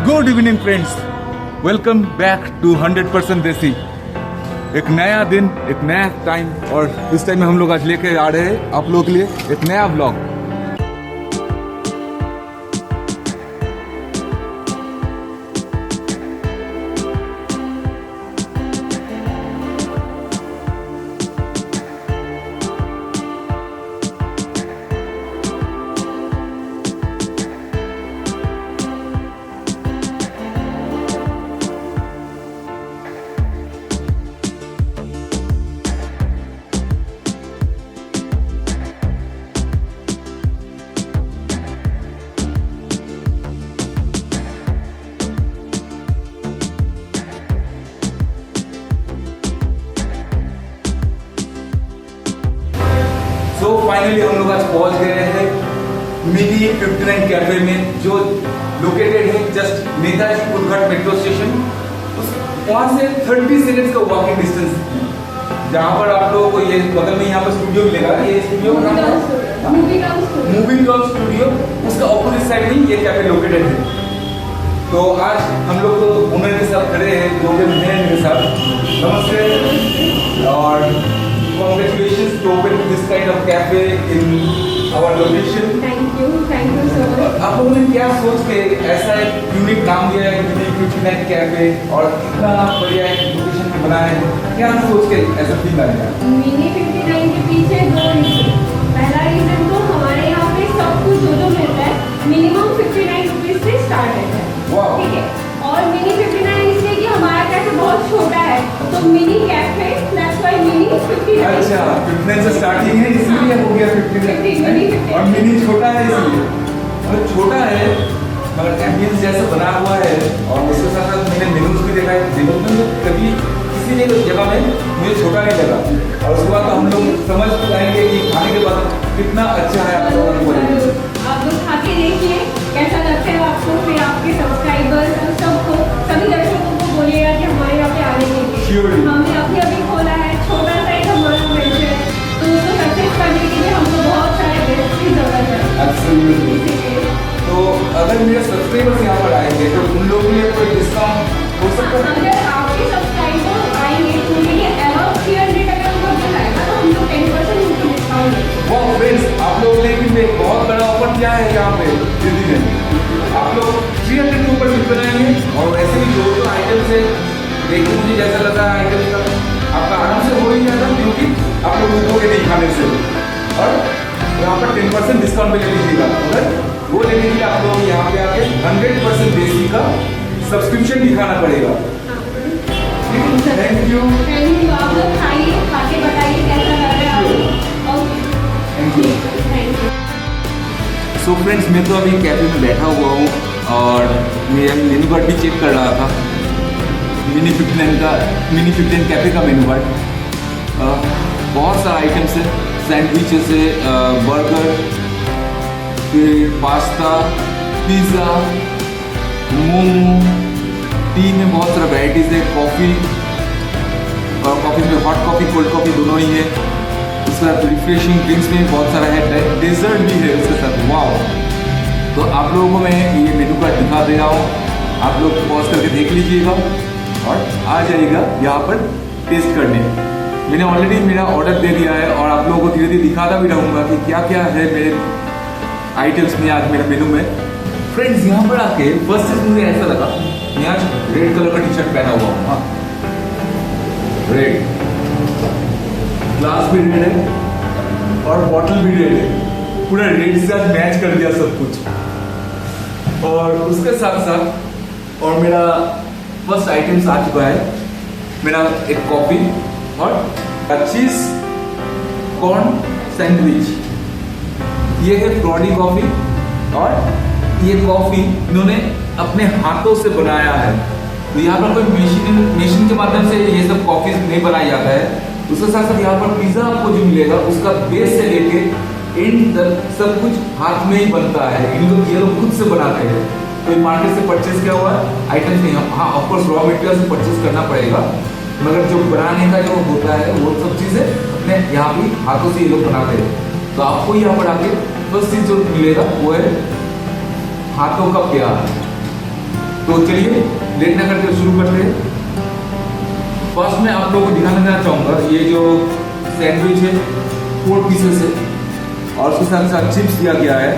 Good evening friends, welcome back to 100% desi. एक नया दिन, एक नया टाइम, और इस टाइम में हम लोग आज लेके आ रहे हैं आप लोगों के लिए एक नया व्लॉग। तो फाइनली हम लोग आज पहुंच गए हैं मिनी 59 कैफे में, जो लोकेटेड है जस्ट नेताजी पुरघट मेट्रो स्टेशन। वहां से 30 सेकंड्स का वॉकिंग डिस्टेंस, जहां पर आप लोगों को ये बगल में यहाँ पर स्टूडियो मिलेगा। ये स्टूडियो का नाम मूवी डॉल स्टूडियो, उसका ऑपोजिट साइड में ये कैफे लोकेटेड है। तो आज हम लोग तो ओनर के साथ खड़े हैं, दो दिन हैं मेरे साथ। नमस्ते और congratulations to open this kind of cafe in our location. Thank you so much. आप लोगों ने क्या सोच के ऐसा एक यूनिक नाम दिया है मिनी 59 कैफे, और इतना बढ़िया एक लोकेशन में बनाया है? क्या सोच के ऐसा फील आया? मिनी 59 के पीछे दो रीजन। पहला रीजन तो हमारे यहाँ पे सब कुछ जो मिलता है मिनिमम 59 रुपीज से स्टार्ट है। ठीक है, और मिनी 59 इसलिए कि हमारा कैफे बहुत छोटा है, तो mini cafe that's why mini 59। अच्छा, 59 से स्टार्टिंग है इसलिए हो गया 59, और मिनी छोटा है इसलिए। मतलब छोटा है मगर एम्बियंस जैसा बना हुआ है, और उसके साथ साथ मैंने मेनूज भी देखा है। जीवन में कभी किसी ने जगह में मुझे छोटा नहीं लगा, और उसके बाद हम लोग समझ पाएंगे कि खाने के बाद कितना अच्छा है। आप लोग खा के देखिए कैसा लगता है आपको, फिर आपके सब्सक्राइबर्स सबको, सभी दर्शकों को बोलिएगा कि हमारे यहाँ पे आने के लिए। हमने अभी खोला है, छोटा सा एक हमारा वेंचर है, तो उसको सक्सेस करने के लिए हमको बहुत सारे गेस्ट की जरूरत है। तो अगर मेरे सब्सक्राइबर्स यहाँ पर आएंगे तो उन लोगों के लिए कोई डिस्काउंट हो सकता है? अगर आपके सब्सक्राइबर आएंगे तो ये अबाउट 300 अगर उनको दिखाएगा तो हम लोग 10% उनको डिस्काउंट देंगे। वाह फ्रेंड्स, आप लोग लेकिन एक बहुत बड़ा ऑफर क्या है यहाँ पे दीदी ने। आप लोग 300 के ऊपर बिल बनाएंगे, और ऐसे भी जो आइटम्स है, देखिए मुझे जैसा लगा आइटम्स का आपका आराम से हो ही जाता, क्योंकि आप लोग उठोगे नहीं खाने से। और यहाँ पर 10% डिस्काउंट पे ले लीजिएगा। अगर वो लेने के लिए आप लोग यहाँ पे आके 100% देसी का सब्सक्रिप्शन दिखाना पड़ेगा। Thank you. आप लोग खाइए, खा के बताइए कैसा लग रहा है आपको। Thank you. सो फ्रेंड्स, मैं तो अभी कैफे में बैठा हुआ हूँ, और मैं मेनू कार्ड भी चेक कर रहा था मिनी 59 कैफे का मेनू कार्ड। बहुत सारा आइटम्स है, सैंडविचेस है, बर्गर, फिर पास्ता, पिज़्ज़ा, मोमो, टी में बहुत सारा वैराइटीज़ है, कॉफ़ी, और कॉफ़ी में हॉट कॉफ़ी कोल्ड कॉफ़ी दोनों ही है। उसके साथ रिफ्रेशिंग ड्रिंक्स में बहुत सारा है, डेजर्ट भी है उसके साथ। वाओ! तो आप लोगों को मैं ये मेनू कार्ड दिखा दे रहा हूँ, आप लोग पॉज करके देख लीजिएगा और आ जाइएगा यहाँ पर टेस्ट करने। मैंने ऑलरेडी मेरा ऑर्डर दे दिया है, और आप लोगों को धीरे धीरे दिखाता भी रहूँगा कि क्या क्या है मेरे आइटम्स में आज मेरे मेनू में। फ्रेंड्स, यहाँ पर आके फर्स्ट चीज मुझे ऐसा लगा, मैं आज रेड कलर का टी शर्ट पहना हुआ हूँ। हाँ, रेड, ग्लास भी रेड है और बॉटल भी रेड है, पूरा रेड से आज मैच कर दिया सब कुछ। और उसके साथ साथ और मेरा फर्स्ट आइटम्स आ चुका है, मेरा एक कॉफी और चीज कॉर्न सैंडविच। ये है फ्रॉडी कॉफी, और ये कॉफी इन्होंने अपने हाथों से बनाया है। तो यहाँ पर कोई मशीन के माध्यम से ये सब कॉफी नहीं बनाया जाता है। उसके साथ साथ यहाँ पर पिज्जा आपको जो मिलेगा उसका बेस से लेके एंड तक सब कुछ हाथ में ही बनता है। इनको ये लोग खुद से बनाते हैं, कोई मार्केट से परचेज किया हुआ आइटम्स नहीं। हाँ, ऑफकोर्स रॉ मटेरियल से परचेज करना पड़ेगा, मगर जो बनाने का जो होता है वो सब चीज़ें अपने यहाँ भी हाथों से ये लोग बनाते हैं। तो आपको यहाँ पर आके फर्स्ट चीज जो मिलेगा वो है हाथों का प्यार। तो चलिए लेट ना करके शुरू करते हैं। फर्स्ट मैं आप लोगों को दिखाना चाहूँगा ये जो सैंडविच है 4 पीसेस है और उसके साथ साथ चिप्स दिया गया है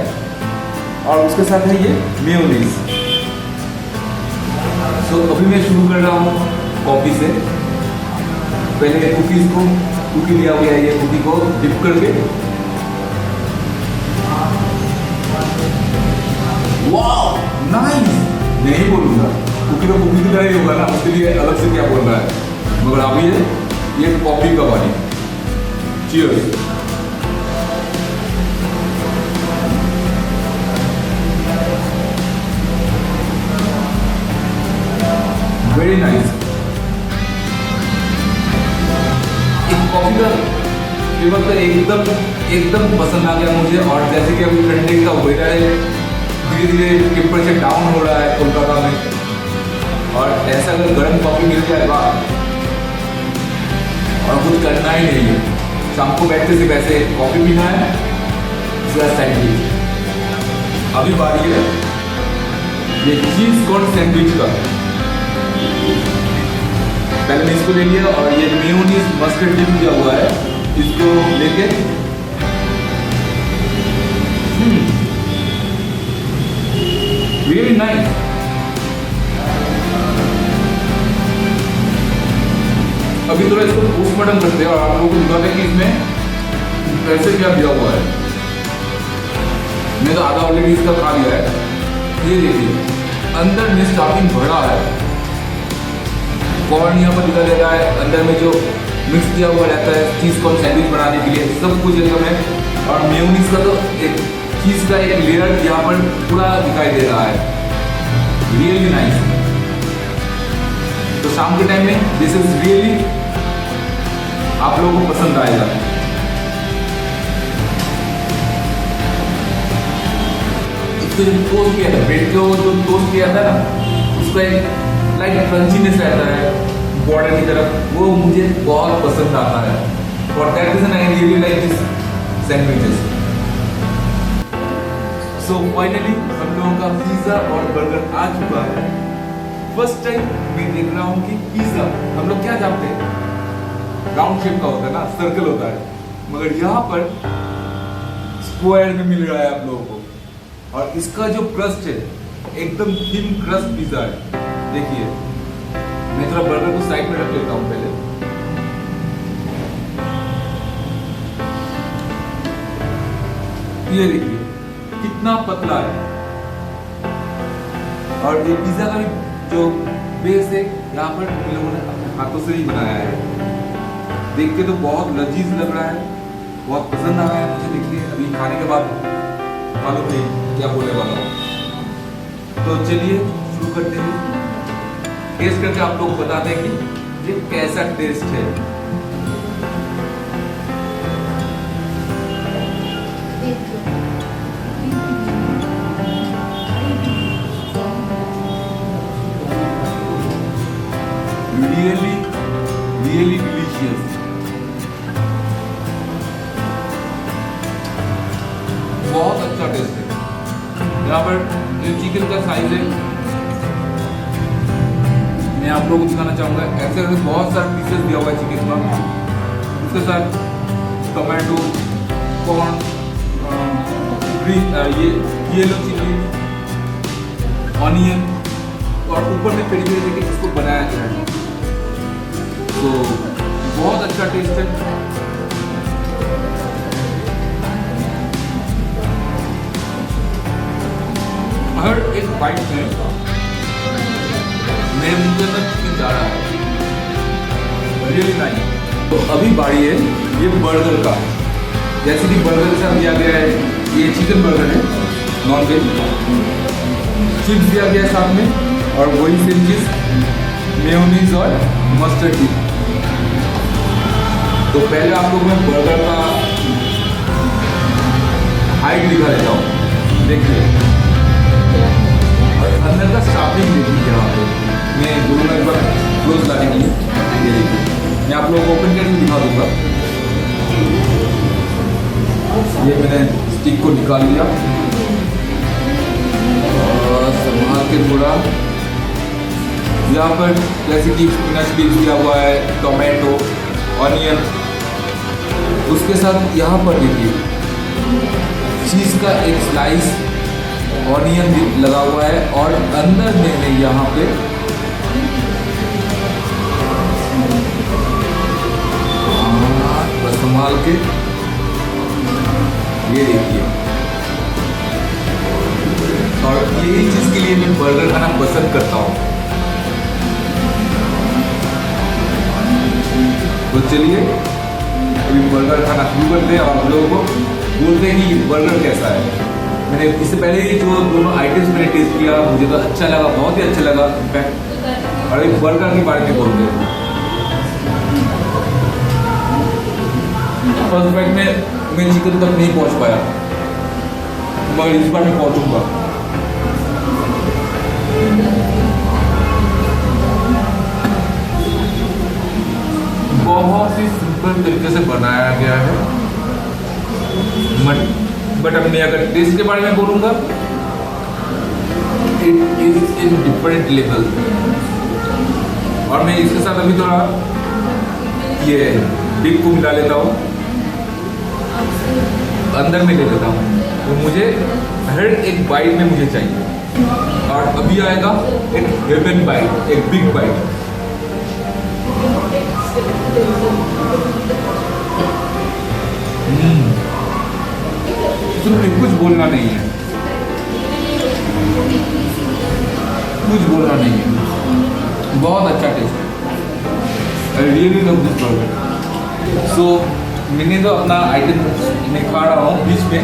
और उसके साथ है ये मेयोनीज। तो अभी मैं शुरू कर रहा हूँ कॉफी से। पहले कुकी दिया गया है, ये कुकी को डिप करके। Wow nice. नहीं बोलूँगा कुकी तो कुकी की तरह ही होगा ना, उसके लिए अलग से क्या बोल रहा है, मगर अभी ये कॉफी का पानी। चीयर्स। Very nice. इस कॉफी का फ्लेवर तो एकदम पसंद आ गया मुझे। और जैसे कि अभी ठंडे का वेदर है, धीरे धीरे टेम्परेचर डाउन हो रहा है कोलकाता में, और ऐसा अगर गर्म कॉफी मिल जाए वाह, और कुछ करना ही नहीं है, शाम को बैठते से वैसे कॉफी पीना है सैंडविच। अभी बारी है ये चीज कॉर्न सैंडविच का। पहले मैं इसको ले लिया और ये मेयोनीज मस्टर्ड डिप दिया हुआ है, इसको लेके वेरी नाइस। अभी थोड़ा इसको पोस्टमार्टम करते हैं और आप लोगों को दिखाते हैं कि इसमें कैसे क्या दिया हुआ है। मैं तो आधा ऑलरेडी इसका खा लिया है। ये देखिए अंदर में स्टफिंग भरा है, कॉर्न यहाँ पर दिखा दे रहा है, अंदर में जो मिक्स किया हुआ रहता है चीज़ कॉर्न सैंडविच बनाने के लिए, सब कुछ एकदम है। और मेयोनीज का तो एक चीज़ का एक लेयर यहाँ पर पूरा दिखाई दे रहा है, रियली नाइस। तो शाम के टाइम में दिस इज रियली आप लोगों को पसंद आएगा। इसको जो टोस्ट किया था, ब्रेड को जो टोस्ट किया था ना, उसका एक लाइक क्रंचीनेस रहता है बॉर्डर की तरफ, वो मुझे बहुत पसंद आता है। For that reason I really like this sandwiches. So finally हम लोगों का पिज्जा और बर्गर आ चुका है। फर्स्ट टाइम मैं देख रहा हूँ कि पिज्जा हम लोग क्या जानते हैं राउंड शेप का होता है ना, सर्कल होता है, मगर यहाँ पर स्क्वायर में मिल रहा है आप लोगों को। और इसका जो क्रस्ट है एकदम थिन क्रस्ट पिज्जा है। देखिए मैं थोड़ा बर्गर को साइड में रख लेता हूँ पहले। ये देखिए कितना पतला है, और ये पिज्जा का भी जो बेस है यहाँ पर इन लोगों ने अपने हाथों से ही बनाया है। देख के तो बहुत लजीज लग रहा है, बहुत पसंद आ रहा है मुझे। देखिए अभी खाने के बाद मालूम नहीं क्या बोलने वाला हूँ। तो चलिए शुरू करते हैं। टेस्ट करके आप लोग बताते हैं कि ये कैसा टेस्ट है। Really delicious. बहुत अच्छा टेस्ट है। यहाँ पर जो चिकन का साइज है मैं आप लोगों को दिखाना चाहूँगा। ऐसे बहुत सारे पीसेस दिया हुआ है चिकन का, उसके साथ टोमेटो, कॉर्न, ये येलो चिली, ऑनियन, और ऊपर में पेरी पेरी देके इसको बनाया गया है। तो बहुत अच्छा टेस्ट है। हर एक बाइट में मेरे मुंह के अंदर चिकन जा रहा है, रियली नाइस। तो अभी बारी है ये बर्गर का। जैसे कि बर्गर के साथ दिया गया है ये चिकन बर्गर है नॉन वेज, चिप्स दिया गया है साथ में, और वही सेम चीज़ मेयोनीज और मस्टर्ड डिप। तो पहले आप लोग मैं बर्गर का हाइट दिखा देता हूँ, देखिए। और अंदर का स्टफिंग देखिए यहाँ पे। मैं बोलूँगा एक बार क्लोज लाने के लिए, ये देखिए मैं आप लोगों को ओपन करके दिखा दूँगा। ये मैंने स्टिक को निकाल लिया और संभाल के थोड़ा यहाँ पर जैसे कि स्पिनच भी दिया हुआ है, टोमेटो, ऑनियन, उसके साथ यहाँ पर देखिए चीज़ का एक स्लाइस, ऑनियन भी लगा हुआ है और अंदर में है यहाँ पे बस संभाल के ये देखिए। और यही चीज़ के लिए मैं बर्गर खाना पसंद करता हूँ। तो चलिए अभी बर्गर खाना शुरू करते हैं और आप लोगों को बोलते हैं कि बर्गर कैसा है। मैंने इससे पहले ही जो दोनों आइटम्स मैंने टेस्ट किया, मुझे तो अच्छा लगा, बहुत ही अच्छा लगा इनफैक्ट। और एक बर्गर के बारे में बोलते हैं। फर्स्ट बाइट में मैं चिकन तक नहीं पहुंच पाया, मगर इस बार मैं पहुंचूंगा। बहुत ही सिंपल तरीके से बनाया गया है, बट अब मैं अगर टेस्ट के बारे में बोलूँगा, it is in different level. और मैं इसके साथ अभी थोड़ा ये डिप को मिला लेता हूँ, अंदर में ले लेता हूँ। तो मुझे हर एक बाइट में मुझे चाहिए। और अभी आएगा एक हेवन बाइट, एक बिग बाइट। सिर्फ कुछ बोलना नहीं है, कुछ बोलना नहीं है, बहुत अच्छा टेस्ट है। I really love this burger. So मैंने तो अपना आइटम मैं खा रहा हूँ, बीच में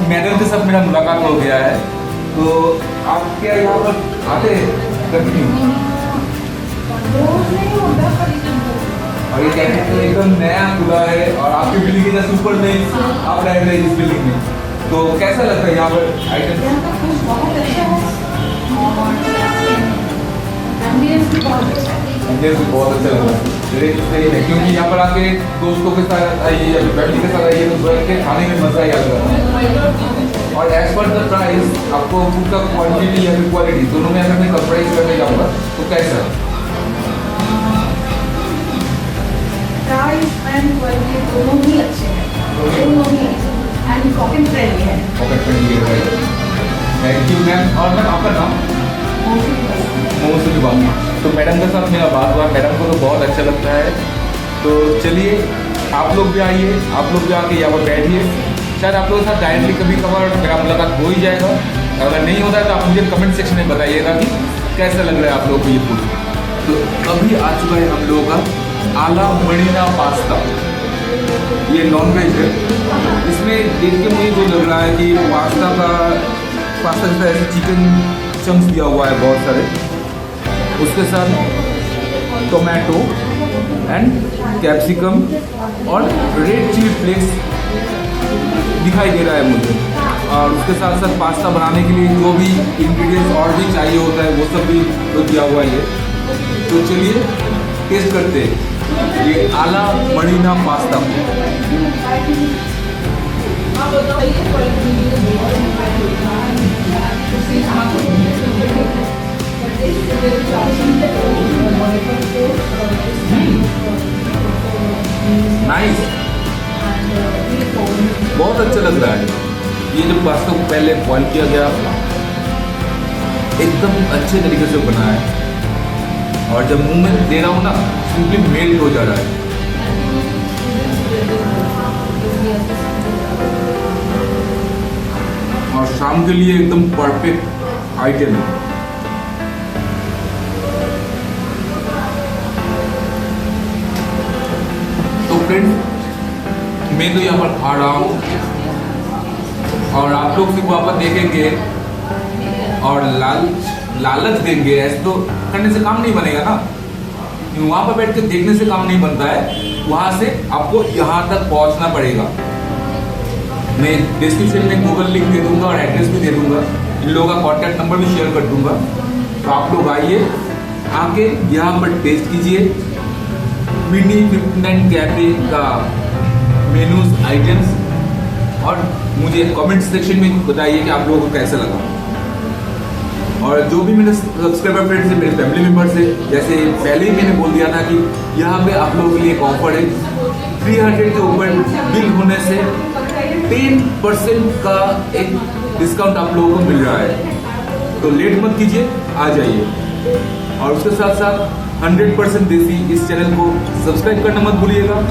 मैडम के साथ मेरा मुलाकात हो गया है। तो आप क्या यहाँ पर आते कभी? और ये कैफे एकदम नया खुला है और आपकी बिल्डिंग के जैसे ऊपर में आप रह रहे हैं इस बिल्डिंग में, तो कैसा लगता है यहाँ पर आइटम? बहुत अच्छा है और एम्बियंस भी बहुत अच्छा है। बहुत अच्छा लगा सही है, क्योंकि यहाँ पर आके दोस्तों के साथ आइए या फैमिली के साथ आइए तो बैठ के खाने में मजा ही आता है। और एज पर द प्राइस आपको फूड का क्वांटिटी या फिर क्वालिटी दोनों में अगर मैं कंप्राइज करने जाऊँगा तो कैसा? प्राइस एंड क्वालिटी दोनों ही अच्छे हैं, दोनों ही एंड पॉकेट फ्रेंडली है। पॉकेट फ्रेंडली है। Thank you ma'am. और मैम आपका नाम? मोहसिन बाबू। तो मैडम के साथ मेरा बात हुआ, मैडम को तो बहुत अच्छा लगता है। तो चलिए आप लोग भी आइए, आप लोग भी आके यहाँ पर बैठिए। शायद आप लोगों के साथ डायरेक्टली कभी कभार मेरा मुलाकात हो ही जाएगा। अगर नहीं होता है तो आप मुझे कमेंट सेक्शन में बताइएगा कि कैसा लग रहा है आप लोगों को ये फूड। तो अभी आ चुका है हम लोगों का आला मणिना पास्ता। ये नॉन वेज है। इसमें देख के मुझे जो लग रहा है कि पास्ता के साथ ऐसे चिकन चंक्स दिया हुआ है बहुत सारे, उसके साथ टोमेटो एंड कैप्सिकम और रेड चिली फ्लेक्स दिखाई दे रहा है मुझे। और उसके साथ साथ पास्ता बनाने के लिए जो भी इंग्रेडिएंट्स और भी चाहिए होता है वो सब भी तो दिया हुआ है। तो चलिए टेस्ट करते हैं ये आला मणिना पास्ता। नाइस, बहुत अच्छा लग रहा है। ये जो पास्ता को पहले बॉईल किया गया एकदम अच्छे तरीके से बना है और जब मुंह में दे रहा हूँ ना सिंपली मेल्ट हो जा रहा है। और शाम के लिए एकदम परफेक्ट आइटम है। तो फ्रेंड्स मैं तो यहाँ पर खा रहा हूँ और आप लोग सिर्फ वहाँ पर देखेंगे और लालच देंगे, ऐसे तो करने से काम नहीं बनेगा ना। वहाँ पर बैठ के देखने से काम नहीं बनता है, वहाँ से आपको यहाँ तक पहुँचना पड़ेगा। मैं डिस्क्रिप्शन में गूगल लिंक दे दूंगा और एड्रेस भी दे दूंगा, इन लोगों का कॉन्टैक्ट नंबर भी शेयर कर दूंगा। तो आप लोग आइए, आके यहाँ पर टेस्ट कीजिए मिनी 59 कैफे का मेनूज आइटम्स और मुझे कमेंट सेक्शन में बताइए कि आप लोगों को कैसा लगा। और जो भी मेरे सब्सक्राइबर फ्रेंड्स है, मेरे फैमिली मेम्बर्स है, जैसे पहले ही मैंने बोल दिया था कि यहाँ पे आप लोगों के लिए एक ऑफर है। 300 के ऊपर बिल होने से 10% का एक डिस्काउंट आप लोगों को मिल रहा है। तो लेट मत कीजिए, आ जाइए। और उसके साथ साथ 100% देसी इस चैनल को सब्सक्राइब करना मत भूलिएगा।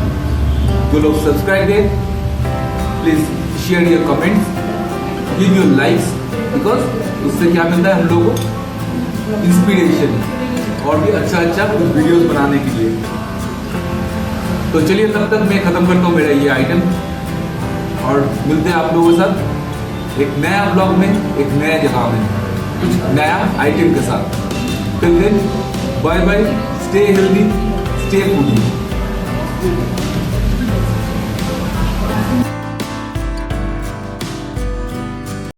जो लोग सब्सक्राइब है, please share your comments, give your likes, because उससे क्या मिलता है हम लोगों को इंस्पिरेशन और भी अच्छा वीडियोस बनाने के लिए। तो चलिए तब तक मैं खत्म करता हूँ मेरा ये आइटम और मिलते हैं आप लोगों के साथ एक नया ब्लॉग में, एक नया जगह में, कुछ नया आइटम के साथ। Till then, bye bye, stay healthy, stay foodie.